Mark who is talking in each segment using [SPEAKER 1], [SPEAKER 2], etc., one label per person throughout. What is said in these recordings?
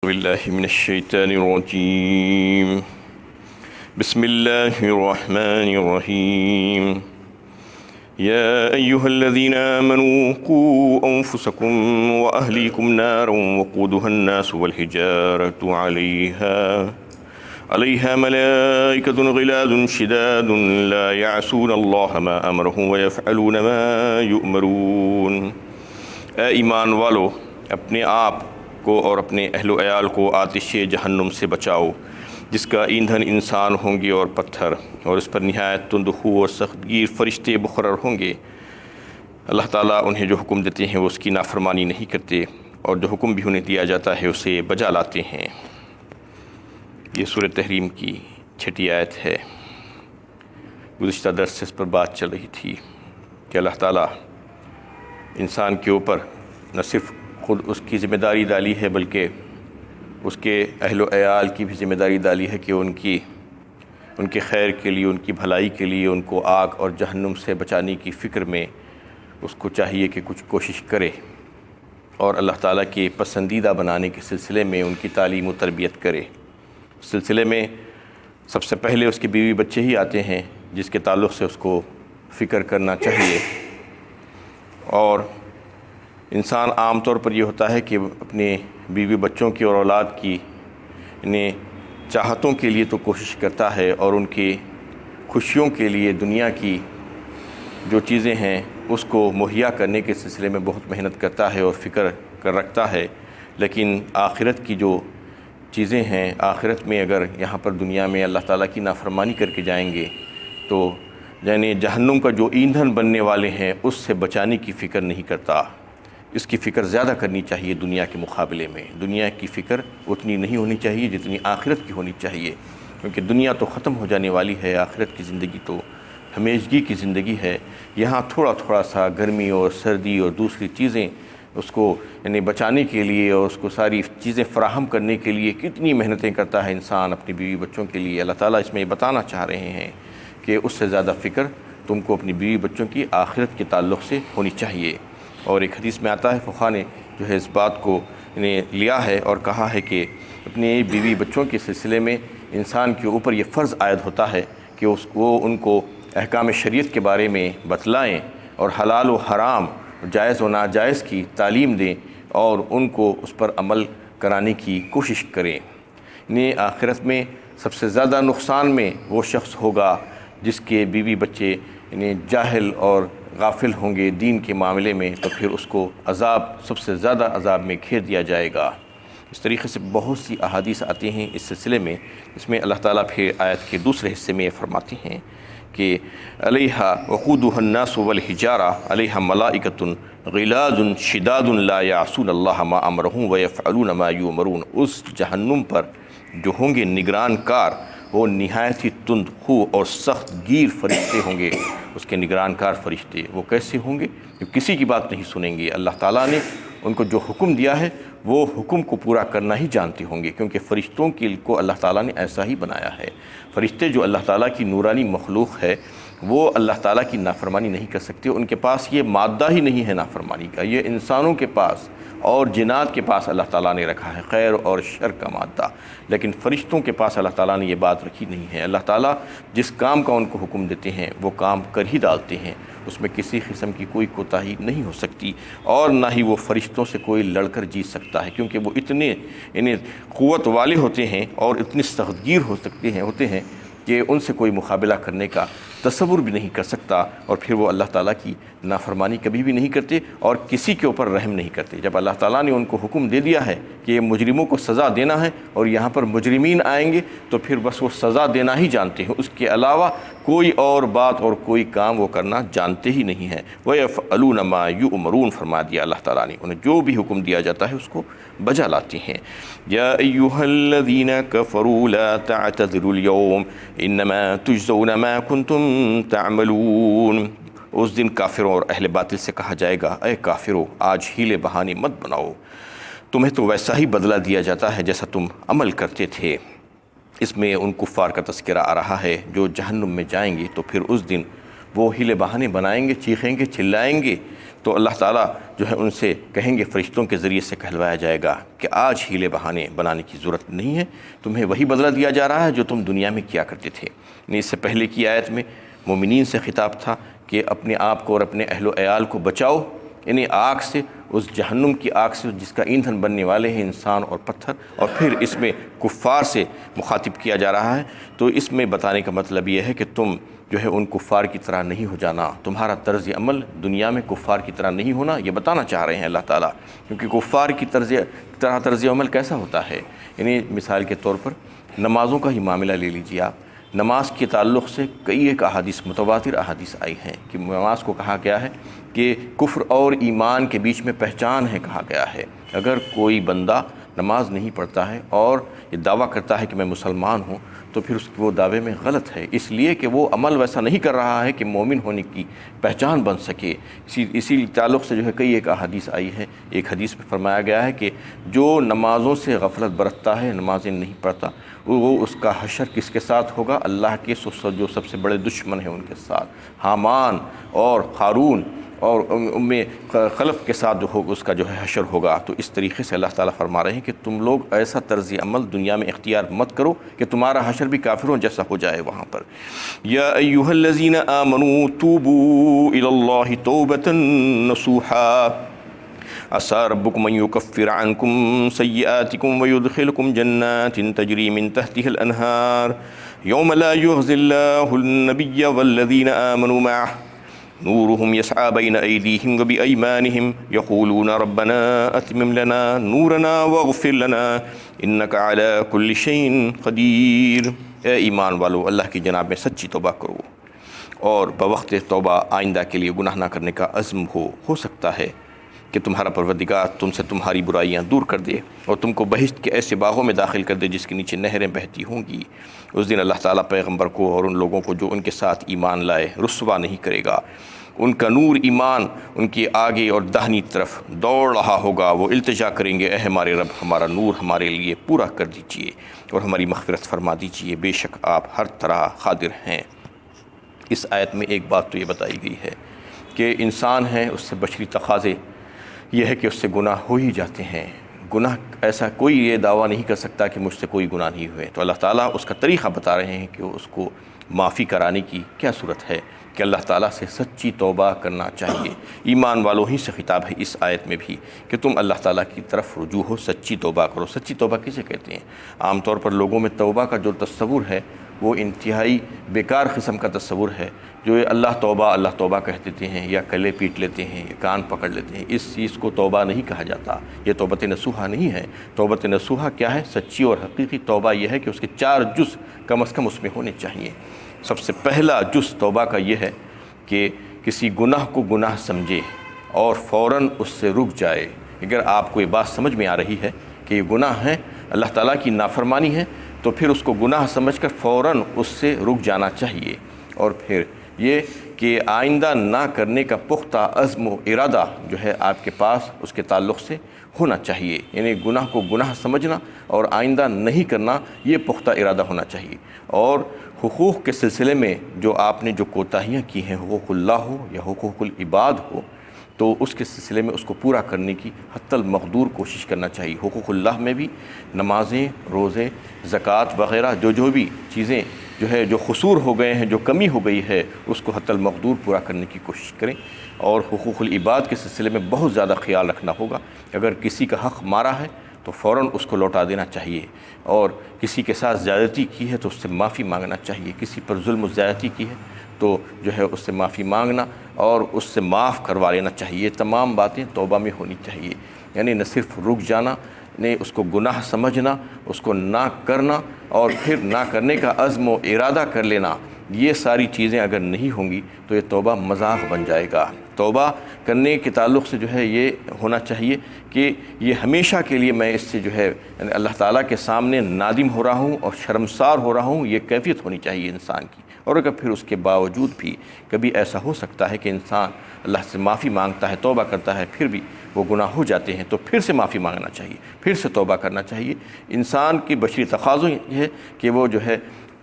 [SPEAKER 1] بالله من الشيطان الرجيم. بسم الله الرحمن الرحيم. يا أيها الذين آمنوا قوا أنفسكم وأهليكم نارا وقودها الناس والحجارة عليها ملائكة غلاظ شداد لا يعصون الله ما أمرهم ويفعلون ما يؤمرون. اے ایمان والو، اپنے آپ کو اور اپنے اہل و عیال کو آتش جہنم سے بچاؤ، جس کا ایندھن انسان ہوں گے اور پتھر، اور اس پر نہایت تند خو اور سخت گیر فرشتے مقرر ہوں گے۔ اللہ تعالیٰ انہیں جو حکم دیتے ہیں وہ اس کی نافرمانی نہیں کرتے، اور جو حکم بھی انہیں دیا جاتا ہے اسے بجا لاتے ہیں۔ یہ سورہ تحریم کی 6 آیت ہے۔ گزشتہ درس سے اس پر بات چل رہی تھی کہ اللہ تعالیٰ انسان کے اوپر نہ صرف خود اس کی ذمہ داری ڈالی ہے، بلکہ اس کے اہل و عیال کی بھی ذمہ داری ڈالی ہے کہ ان کے خیر کے لیے، ان کی بھلائی کے لیے، ان کو آگ اور جہنم سے بچانے کی فکر میں اس کو چاہیے کہ کچھ کوشش کرے، اور اللہ تعالیٰ کے پسندیدہ بنانے کے سلسلے میں ان کی تعلیم و تربیت کرے۔ اس سلسلے میں سب سے پہلے اس کے بیوی بچے ہی آتے ہیں، جس کے تعلق سے اس کو فکر کرنا چاہیے۔ اور انسان عام طور پر یہ ہوتا ہے کہ اپنے بیوی بچوں کی اور اولاد کی چاہتوں کے لیے تو کوشش کرتا ہے، اور ان کی خوشیوں کے لیے دنیا کی جو چیزیں ہیں اس کو مہیا کرنے کے سلسلے میں بہت محنت کرتا ہے اور فکر کر رکھتا ہے۔ لیکن آخرت کی جو چیزیں ہیں، آخرت میں اگر یہاں پر دنیا میں اللہ تعالیٰ کی نافرمانی کر کے جائیں گے تو یعنی جہنم کا جو ایندھن بننے والے ہیں اس سے بچانے کی فکر نہیں کرتا۔ اس کی فکر زیادہ کرنی چاہیے دنیا کے مقابلے میں۔ دنیا کی فکر اتنی نہیں ہونی چاہیے جتنی آخرت کی ہونی چاہیے، کیونکہ دنیا تو ختم ہو جانے والی ہے، آخرت کی زندگی تو ہمیشگی کی زندگی ہے۔ یہاں تھوڑا تھوڑا سا گرمی اور سردی اور دوسری چیزیں اس کو بچانے کے لیے اور اس کو ساری چیزیں فراہم کرنے کے لیے کتنی محنتیں کرتا ہے انسان اپنی بیوی بچوں کے لیے۔ اللہ تعالیٰ اس میں یہ بتانا چاہ رہے ہیں کہ اس سے زیادہ فکر تم کو اپنی بیوی بچوں کی آخرت کے تعلق سے ہونی چاہیے۔ اور ایک حدیث میں آتا ہے، فقہا نے جو ہے اس بات کو لیا ہے اور کہا ہے کہ اپنے بیوی بچوں کے سلسلے میں انسان کے اوپر یہ فرض عائد ہوتا ہے کہ وہ ان کو احکام شریعت کے بارے میں بتلائیں، اور حلال و حرام، جائز و ناجائز کی تعلیم دیں، اور ان کو اس پر عمل کرانے کی کوشش کریں۔ آخرت میں سب سے زیادہ نقصان میں وہ شخص ہوگا جس کے بیوی بچے جاہل اور غافل ہوں گے دین کے معاملے میں، تو پھر اس کو عذاب، سب سے زیادہ عذاب میں گھیر دیا جائے گا۔ اس طریقے سے بہت سی احادیث آتی ہیں اس سلسلے میں، اس میں اللہ تعالیٰ پھر آیت کے دوسرے حصے میں یہ فرماتے ہیں کہ علیہا وقودها الناس والحجارہ علیہا ملائکۃ غلاظ شداد لا یعصون اللہ ما امرهم ویفعلون ما یؤمرون۔ اس جہنم پر جو ہوں گے نگران کار، وہ نہایت ہی تند خو اور سخت گیر فرشتے ہوں گے۔ اس کے نگران کار فرشتے وہ کیسے ہوں گے؟ جو کسی کی بات نہیں سنیں گے۔ اللہ تعالیٰ نے ان کو جو حکم دیا ہے وہ حکم کو پورا کرنا ہی جانتے ہوں گے، کیونکہ فرشتوں کو اللہ تعالیٰ نے ایسا ہی بنایا ہے۔ فرشتے جو اللہ تعالیٰ کی نورانی مخلوق ہے، وہ اللہ تعالیٰ کی نافرمانی نہیں کر سکتے۔ ان کے پاس یہ مادہ ہی نہیں ہے نافرمانی کا، یہ انسانوں کے پاس اور جنات کے پاس اللہ تعالیٰ نے رکھا ہے خیر اور شر کا مادہ، لیکن فرشتوں کے پاس اللہ تعالیٰ نے یہ بات رکھی نہیں ہے۔ اللہ تعالیٰ جس کام کا ان کو حکم دیتے ہیں وہ کام کر ہی ڈالتے ہیں، اس میں کسی قسم کی کوئی کوتاہی نہیں ہو سکتی، اور نہ ہی وہ فرشتوں سے کوئی لڑ کر جیت سکتا ہے، کیونکہ وہ اتنے قوت والے ہوتے ہیں اور اتنے سخت گیر ہوتے ہیں کہ ان سے کوئی مقابلہ کرنے کا تصور بھی نہیں کر سکتا، اور پھر وہ اللہ تعالیٰ کی نافرمانی کبھی بھی نہیں کرتے اور کسی کے اوپر رحم نہیں کرتے۔ جب اللہ تعالیٰ نے ان کو حکم دے دیا ہے کہ یہ مجرموں کو سزا دینا ہے، اور یہاں پر مجرمین آئیں گے تو پھر بس وہ سزا دینا ہی جانتے ہیں، اس کے علاوہ کوئی اور بات اور کوئی کام وہ کرنا جانتے ہی نہیں ہیں۔ وَيَفْعَلُونَ مَا يُؤْمَرُونَ فرما دیا اللہ تعالیٰ نے، انہیں جو بھی حکم دیا جاتا ہے اس کو بجا لاتے ہیں۔ یا ایھا الذین کفروا لا تعتذروا اليوم انما تجزون ما کنتم تعملون۔ اس دن کافروں اور اہل باطل سے کہا جائے گا، اے کافروں، آج ہیلے بہانے مت بناؤ، تمہیں تو ویسا ہی بدلہ دیا جاتا ہے جیسا تم عمل کرتے تھے۔ اس میں ان کفار کا تذکرہ آ رہا ہے جو جہنم میں جائیں گے، تو پھر اس دن وہ ہیلے بہانے بنائیں گے، چیخیں گے، چلائیں گے، تو اللہ تعالیٰ جو ہے ان سے کہیں گے، فرشتوں کے ذریعے سے کہلوایا جائے گا کہ آج ہیلے بہانے بنانے کی ضرورت نہیں ہے، تمہیں وہی بدلہ دیا جا رہا ہے جو تم دنیا میں کیا کرتے تھے۔ یعنی اس سے پہلے کی آیت میں مومنین سے خطاب تھا کہ اپنے آپ کو اور اپنے اہل و عیال کو بچاؤ، یعنی آگ سے، اس جہنم کی آگ سے جس کا ایندھن بننے والے ہیں انسان اور پتھر، اور پھر اس میں کفار سے مخاطب کیا جا رہا ہے۔ تو اس میں بتانے کا مطلب یہ ہے کہ تم جو ہے ان کفار کی طرح نہیں ہو جانا، تمہارا طرز عمل دنیا میں کفار کی طرح نہیں ہونا، یہ بتانا چاہ رہے ہیں اللہ تعالیٰ۔ کیونکہ کفار کی طرز عمل کیسا ہوتا ہے، یعنی مثال کے طور پر نمازوں کا ہی معاملہ لے لیجیے آپ۔ نماز کے تعلق سے کئی ایک احادیث، متواتر احادیث آئی ہیں کہ نماز کو کہا گیا ہے کہ کفر اور ایمان کے بیچ میں پہچان ہے، کہا گیا ہے۔ اگر کوئی بندہ نماز نہیں پڑھتا ہے اور یہ دعویٰ کرتا ہے کہ میں مسلمان ہوں، تو پھر وہ دعوے میں غلط ہے، اس لیے کہ وہ عمل ویسا نہیں کر رہا ہے کہ مومن ہونے کی پہچان بن سکے۔ اسی تعلق سے جو ہے کئی ایک احادیث آئی ہے۔ ایک حدیث میں فرمایا گیا ہے کہ جو نمازوں سے غفلت برتتا ہے، نمازیں نہیں پڑھتا، وہ اس کا حشر کس کے ساتھ ہوگا؟ اللہ کے جو سب سے بڑے دشمن ہیں ان کے ساتھ، حامان اور قارون اور خلف کے ساتھ جو ہوگا، اس کا جو ہے حشر ہوگا۔ تو اس طریقے سے اللہ تعالیٰ فرما رہے ہیں کہ تم لوگ ایسا طرز عمل دنیا میں اختیار مت کرو کہ تمہارا حشر بھی کافروں جیسا ہو جائے وہاں پر۔ یا ایھا الذین آمنوا توبوا الی اللہ توبۃ نصوحا عسى ربكم أن يكفر عنكم سيئاتكم ويدخلكم جنات تجري من تحتها الأنهار يوم لا يخزي الله النبي والذين آمنوا معه نورهم يسعى بين أيديهم وبأيمانهم يقولون ربنا أتمم لنا نورنا واغفر لنا إنك على كل شيء قدير۔ اے ایمان والو، اللہ کی جناب میں سچی توبہ کرو اور بوقت توبہ آئندہ کے لیے گناہ نہ کرنے کا عزم ہو سکتا ہے کہ تمہارا پروردگار تم سے تمہاری برائیاں دور کر دے اور تم کو بہشت کے ایسے باغوں میں داخل کر دے جس کے نیچے نہریں بہتی ہوں گی۔ اس دن اللہ تعالیٰ پیغمبر کو اور ان لوگوں کو جو ان کے ساتھ ایمان لائے رسوا نہیں کرے گا۔ ان کا نور ایمان ان کی آگے اور داہنی طرف دوڑ رہا ہوگا، وہ التجا کریں گے، اے ہمارے رب، ہمارا نور ہمارے لیے پورا کر دیجئے اور ہماری مغفرت فرما دیجئے، بے شک آپ ہر طرح قادر ہیں۔ اس آیت میں ایک بات تو یہ بتائی گئی ہے کہ انسان ہے، اس سے بشری تقاضے یہ ہے کہ اس سے گناہ ہو ہی جاتے ہیں۔ گناہ ایسا کوئی یہ دعویٰ نہیں کر سکتا کہ مجھ سے کوئی گناہ نہیں ہوئے، تو اللہ تعالیٰ اس کا طریقہ بتا رہے ہیں کہ اس کو معافی کرانے کی کیا صورت ہے کہ اللہ تعالیٰ سے سچی توبہ کرنا چاہیے۔ ایمان والوں ہی سے خطاب ہے اس آیت میں بھی کہ تم اللہ تعالیٰ کی طرف رجوع ہو، سچی توبہ کرو۔ سچی توبہ کسے کہتے ہیں؟ عام طور پر لوگوں میں توبہ کا جو تصور ہے وہ انتہائی بیکار قسم کا تصور ہے، جو یہ اللہ توبہ کہہ دیتے ہیں یا کلے پیٹ لیتے ہیں یا کان پکڑ لیتے ہیں۔ اس چیز کو توبہ نہیں کہا جاتا، یہ توبۃ نصوحہ نہیں ہے۔ توبۃ نصوحہ کیا ہے؟ سچی اور حقیقی توبہ یہ ہے کہ اس کے 4 جز کم از کم اس میں ہونے چاہیے۔ سب سے پہلا جز توبہ کا یہ ہے کہ کسی گناہ کو گناہ سمجھے اور فوراً اس سے رک جائے۔ اگر آپ کو یہ بات سمجھ میں آ رہی ہے کہ یہ گناہ ہے، اللہ تعالیٰ کی نافرمانی ہے، تو پھر اس کو گناہ سمجھ کر فوراً اس سے رک جانا چاہیے، اور پھر یہ کہ آئندہ نہ کرنے کا پختہ عزم و ارادہ جو ہے آپ کے پاس اس کے تعلق سے ہونا چاہیے۔ یعنی گناہ کو گناہ سمجھنا اور آئندہ نہیں کرنا، یہ پختہ ارادہ ہونا چاہیے۔ اور حقوق کے سلسلے میں جو آپ نے جو کوتاہیاں کی ہیں، حقوق اللہ ہو یا حقوق العباد ہو، تو اس کے سلسلے میں اس کو پورا کرنے کی حتی المقدور کوشش کرنا چاہیے۔ حقوق اللہ میں بھی نمازیں، روزے، زکوٰۃ وغیرہ جو بھی چیزیں جو ہے جو قصور ہو گئے ہیں، جو کمی ہو گئی ہے، اس کو حتی المقدور پورا کرنے کی کوشش کریں۔ اور حقوق العباد کے سلسلے میں بہت زیادہ خیال رکھنا ہوگا۔ اگر کسی کا حق مارا ہے تو فوراً اس کو لوٹا دینا چاہیے، اور کسی کے ساتھ زیادتی کی ہے تو اس سے معافی مانگنا چاہیے۔ کسی پر ظلم و زیادتی کی ہے تو جو ہے اس سے معافی مانگنا اور اس سے معاف کروا لینا چاہیے۔ یہ تمام باتیں توبہ میں ہونی چاہیے۔ یعنی نہ صرف رک جانا، نے اس کو گناہ سمجھنا، اس کو نہ کرنا اور پھر نہ کرنے کا عزم و ارادہ کر لینا، یہ ساری چیزیں اگر نہیں ہوں گی تو یہ توبہ مذاق بن جائے گا۔ توبہ کرنے کے تعلق سے جو ہے یہ ہونا چاہیے کہ یہ ہمیشہ کے لیے میں اس سے جو ہے یعنی اللہ تعالیٰ کے سامنے نادم ہو رہا ہوں اور شرمسار ہو رہا ہوں، یہ کیفیت ہونی چاہیے انسان کی۔ اور اگر پھر اس کے باوجود بھی کبھی ایسا ہو سکتا ہے کہ انسان اللہ سے معافی مانگتا ہے، توبہ کرتا ہے، پھر بھی وہ گناہ ہو جاتے ہیں، تو پھر سے معافی مانگنا چاہیے، پھر سے توبہ کرنا چاہیے۔ انسان کی بشری تقاضوں یہ ہے کہ وہ جو ہے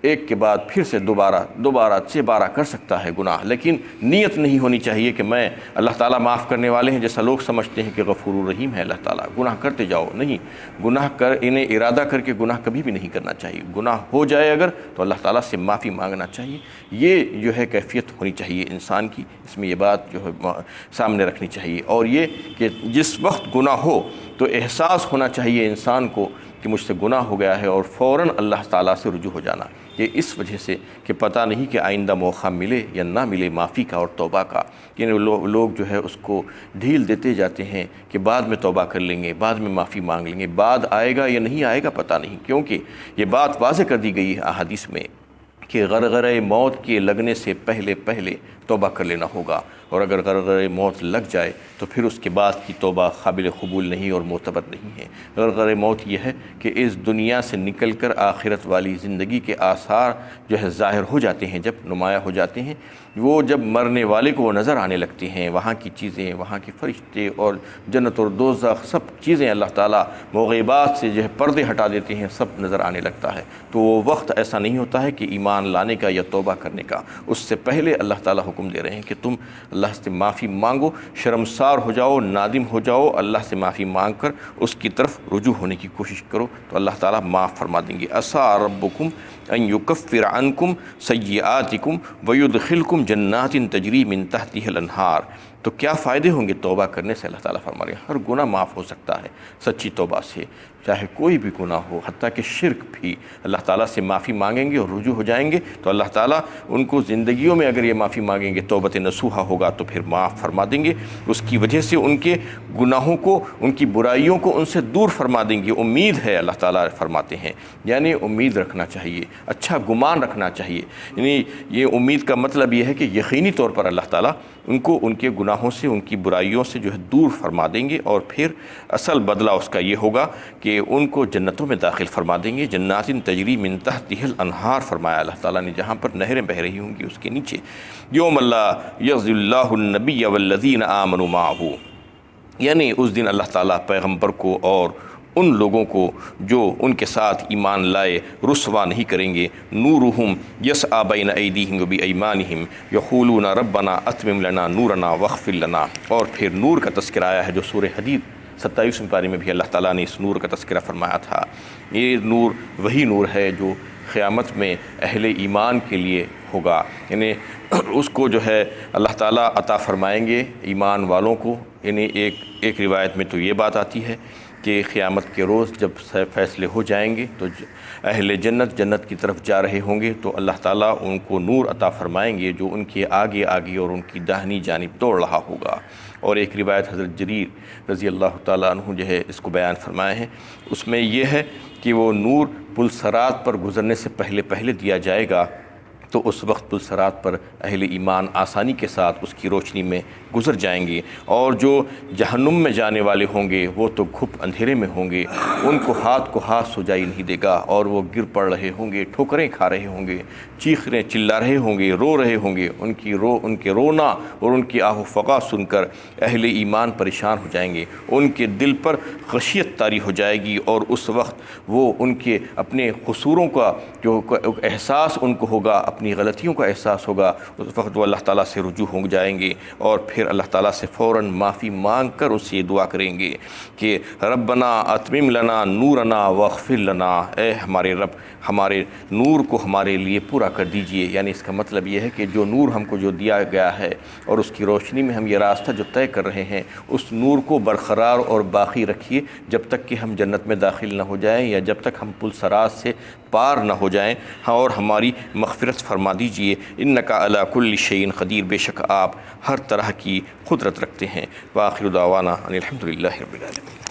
[SPEAKER 1] ایک کے بعد پھر سے دوبارہ 6 بارہ کر سکتا ہے گناہ، لیکن نیت نہیں ہونی چاہیے کہ میں اللہ تعالیٰ معاف کرنے والے ہیں، جیسا لوگ سمجھتے ہیں کہ غفور الرحیم ہے اللہ تعالیٰ، گناہ کرتے جاؤ۔ نہیں، گناہ انہیں ارادہ کر کے گناہ کبھی بھی نہیں کرنا چاہیے۔ گناہ ہو جائے اگر تو اللہ تعالیٰ سے معافی مانگنا چاہیے، یہ جو ہے کیفیت ہونی چاہیے انسان کی، اس میں یہ بات جو ہے سامنے رکھنی چاہیے۔ اور یہ کہ جس وقت گناہ ہو تو احساس ہونا چاہیے انسان کو کہ مجھ سے گناہ ہو گیا ہے، اور فوراً اللہ تعالیٰ سے رجوع ہو جانا، یہ اس وجہ سے کہ پتہ نہیں کہ آئندہ موقع ملے یا نہ ملے معافی کا اور توبہ کا۔ کہ لوگ جو ہے اس کو ڈھیل دیتے جاتے ہیں کہ بعد میں توبہ کر لیں گے، بعد میں معافی مانگ لیں گے، بعد آئے گا یا نہیں آئے گا پتہ نہیں، کیونکہ یہ بات واضح کر دی گئی ہے احادیث میں کہ غرغرہ موت کے لگنے سے پہلے توبہ کر لینا ہوگا، اور اگر غرغرہ موت لگ جائے تو پھر اس کے بعد کی توبہ قابل قبول نہیں اور معتبر نہیں ہے۔ غرغرہ موت یہ ہے کہ اس دنیا سے نکل کر آخرت والی زندگی کے آثار جو ہے ظاہر ہو جاتے ہیں، جب نمایاں ہو جاتے ہیں، وہ جب مرنے والے کو وہ نظر آنے لگتے ہیں، وہاں کی چیزیں، وہاں کے فرشتے اور جنت اور دوزخ سب چیزیں اللہ تعالیٰ مغیبات سے جو ہے پردے ہٹا دیتے ہیں، سب نظر آنے لگتا ہے، تو وہ وقت ایسا نہیں ہوتا ہے کہ ایمان لانے کا یا توبہ کرنے کا، اس سے پہلے اللہ تعالیٰ حکم دے رہے ہیں کہ تم اللہ سے معافی مانگو، شرمسار ہو جاؤ، نادم ہو جاؤ، اللہ سے معافی مانگ کر اس کی طرف رجوع ہونے کی کوشش کرو تو اللہ تعالیٰ معاف فرما دیں گے۔ عسیٰ ربکم ان یکفر عنکم سیئاتکم ویدخلکم جنات تجری من تحتها الانہار۔ تو کیا فائدے ہوں گے توبہ کرنے سے؟ اللہ تعالیٰ فرما رہے ہیں ہر گناہ معاف ہو سکتا ہے سچی توبہ سے، چاہے کوئی بھی گناہ ہو، حتیٰ کہ شرک بھی اللہ تعالیٰ سے معافی مانگیں گے اور رجوع ہو جائیں گے تو اللہ تعالیٰ ان کو زندگیوں میں اگر یہ معافی مانگیں گے، توبت نصوحہ ہوگا تو پھر معاف فرما دیں گے، اس کی وجہ سے ان کے گناہوں کو، ان کی برائیوں کو ان سے دور فرما دیں گے۔ امید ہے اللہ تعالیٰ فرماتے ہیں، یعنی امید رکھنا چاہیے، اچھا گمان رکھنا چاہیے، یعنی یہ امید کا مطلب یہ ہے کہ یقینی طور پر اللہ تعالیٰ ان کو ان کے گناہوں سے، ان کی برائیوں سے جو ہے دور فرما دیں گے، اور پھر اصل بدلہ اس کا یہ ہوگا کہ ان کو جنتوں میں داخل فرما دیں گے۔ جنات تجری من تحتها الانہار فرمایا اللہ تعالیٰ نے، جہاں پر نہریں بہہ رہی ہوں گی اس کے نیچے۔ یوم اللہ یخزی اللہ النبی والذین آمنوا معہ، یعنی اس دن اللہ تعالیٰ پیغمبر کو اور ان لوگوں کو جو ان کے ساتھ ایمان لائے رسوا نہیں کریں گے۔ نورہم یسعی بین ایدیہم وبایمانہم یقولون ربنا اتمم لنا نورنا واغفر لنا۔ اور پھر نور کا تذکرہ آیا ہے جو سورہ حدید 27ویں پارے میں بھی اللہ تعالیٰ نے اس نور کا تذکرہ فرمایا تھا۔ یہ نور وہی نور ہے جو قیامت میں اہل ایمان کے لیے ہوگا، یعنی اس کو جو ہے اللہ تعالیٰ عطا فرمائیں گے ایمان والوں کو۔ یعنی ایک روایت میں تو یہ بات آتی ہے کہ قیامت کے روز جب فیصلے ہو جائیں گے تو اہل جنت کی طرف جا رہے ہوں گے تو اللہ تعالیٰ ان کو نور عطا فرمائیں گے جو ان کے آگے اور ان کی داہنی جانب دوڑ رہا ہوگا۔ اور ایک روایت حضرت جریر رضی اللہ تعالیٰ عنہ جو ہے اس کو بیان فرمائے ہیں، اس میں یہ ہے کہ وہ نور پل صراط پر گزرنے سے پہلے دیا جائے گا تو اس وقت پل صراط پر اہل ایمان آسانی کے ساتھ اس کی روشنی میں گزر جائیں گے، اور جو جہنم میں جانے والے ہوں گے وہ تو گھپ اندھیرے میں ہوں گے، ان کو ہاتھ سجائی نہیں دے گا، اور وہ گر پڑ رہے ہوں گے، ٹھوکریں کھا رہے ہوں گے، چیخ چلا رہے ہوں گے، رو رہے ہوں گے۔ ان کے رونا اور ان کی آہ و فغاں سن کر اہل ایمان پریشان ہو جائیں گے، ان کے دل پر خشیت طاری ہو جائے گی، اور اس وقت وہ ان کے اپنے قصوروں کا جو احساس ان کو ہوگا، اپنی غلطیوں کا احساس ہوگا، اس وقت وہ اللہ تعالیٰ سے رجوع ہو جائیں گے، اور پھر اللہ تعالیٰ سے فوراً معافی مانگ کر اس سے یہ دعا کریں گے کہ ربنا اتمم لنا نورنا واغفر لنا، اے ہمارے رب ہمارے نور کو ہمارے لیے پورا کر دیجئے۔ یعنی اس کا مطلب یہ ہے کہ جو نور ہم کو جو دیا گیا ہے اور اس کی روشنی میں ہم یہ راستہ جو طے کر رہے ہیں، اس نور کو برقرار اور باقی رکھیے جب تک کہ ہم جنت میں داخل نہ ہو جائیں، یا جب تک ہم پل صراط سے پار نہ ہو جائیں، اور ہماری مغفرت فرما دیجئے۔ انک علی کل شیء قدیر، بے شک آپ ہر طرح کی قدرت رکھتے ہیں۔ وآخر دعوانا ان الحمد للہ رب العالمین۔